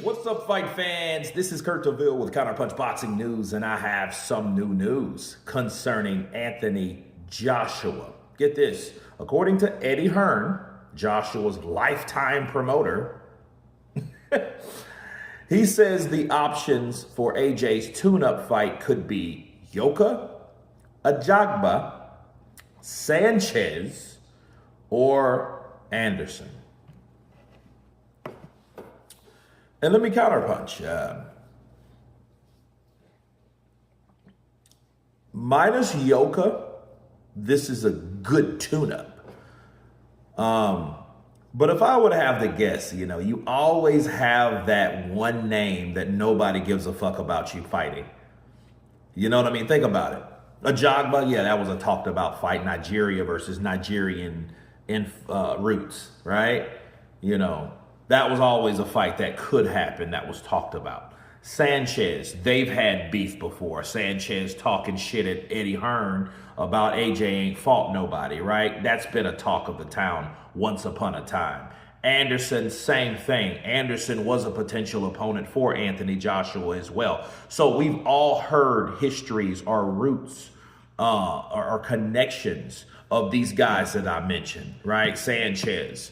What's up, fight fans? This is Kurt DeVille with Counterpunch Boxing News, and I have some new news concerning Anthony Joshua. Get this. According to Eddie Hearn, Joshua's lifetime promoter, he says the options for AJ's tune-up fight could be Yoka, Ajagba, Sanchez, or Anderson. And let me counterpunch. Minus Yoka, this is a good tune-up. But if I would have to guess, you always have that one name that nobody gives a fuck about you fighting. You know what I mean? Think about it. Ajagba, yeah, that was a talked about fight. Nigeria versus Nigerian roots, right? That was always a fight that could happen, that was talked about. Sanchez, they've had beef before. Sanchez talking shit at Eddie Hearn about AJ ain't fought nobody, right? That's been a talk of the town once upon a time. Anderson, same thing. Anderson was a potential opponent for Anthony Joshua as well. So we've all heard histories or roots or connections of these guys that I mentioned, right? Sanchez,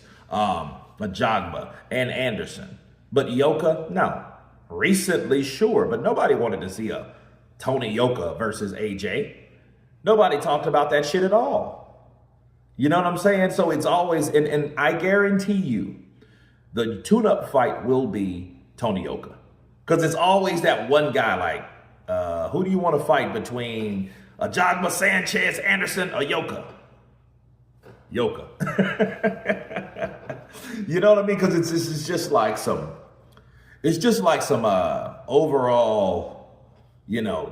Ajagba, and Anderson. But Yoka, no. Recently, sure, but nobody wanted to see a Tony Yoka versus AJ. Nobody talked about that shit at all. You know what I'm saying? So it's always, and I guarantee you, the tune-up fight will be Tony Yoka. Because it's always that one guy like, who do you want to fight between Ajagba, Sanchez, Anderson, or Yoka? Yoka. You know what I mean? Because it's just like some overall,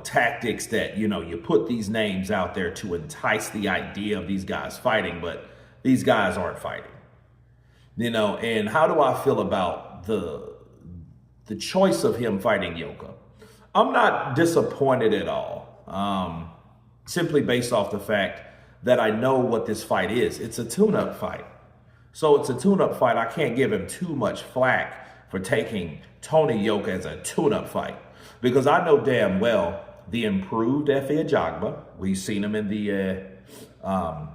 tactics that, you put these names out there to entice the idea of these guys fighting, but these guys aren't fighting. And how do I feel about the choice of him fighting Yoka? I'm not disappointed at all, simply based off the fact that I know what this fight is. It's a tune-up fight. So it's a tune-up fight. I can't give him too much flack for taking Tony Yoka as a tune-up fight, because I know damn well the improved Efe Ajagba. We've seen him in the Martin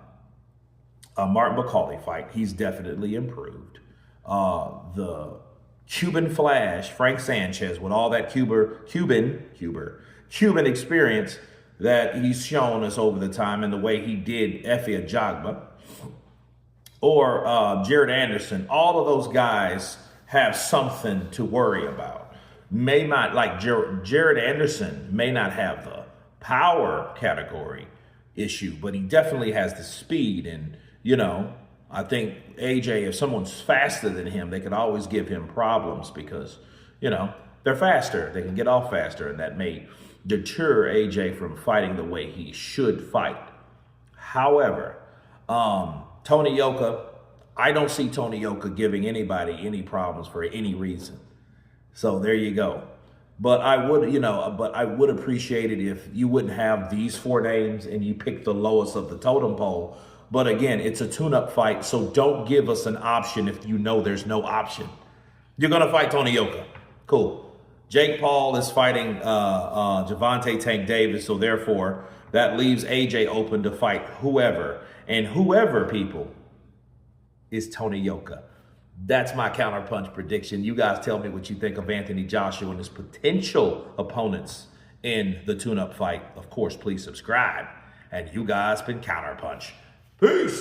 McCauley fight. He's definitely improved. The Cuban Flash, Frank Sanchez, with all that Cuban experience that he's shown us over the time, and the way he did Efe Ajagba, or Jared Anderson, all of those guys have something to worry about. May not, like Jared Anderson may not have the power category issue, but he definitely has the speed. And, I think AJ, if someone's faster than him, they could always give him problems because, they're faster. They can get off faster, and that may deter AJ from fighting the way he should fight. However, Tony Yoka, I don't see Tony Yoka giving anybody any problems for any reason. So there you go. But I would appreciate it if you wouldn't have these four names and you pick the lowest of the totem pole. But again, it's a tune-up fight, so don't give us an option if you know there's no option. You're going to fight Tony Yoka. Cool. Jake Paul is fighting Gervonta Tank Davis, so therefore that leaves AJ open to fight whoever. And whoever, people, is Tony Yoka. That's my counterpunch prediction. You guys tell me what you think of Anthony Joshua and his potential opponents in the tune-up fight. Of course, please subscribe. And you guys been Counterpunch. Peace!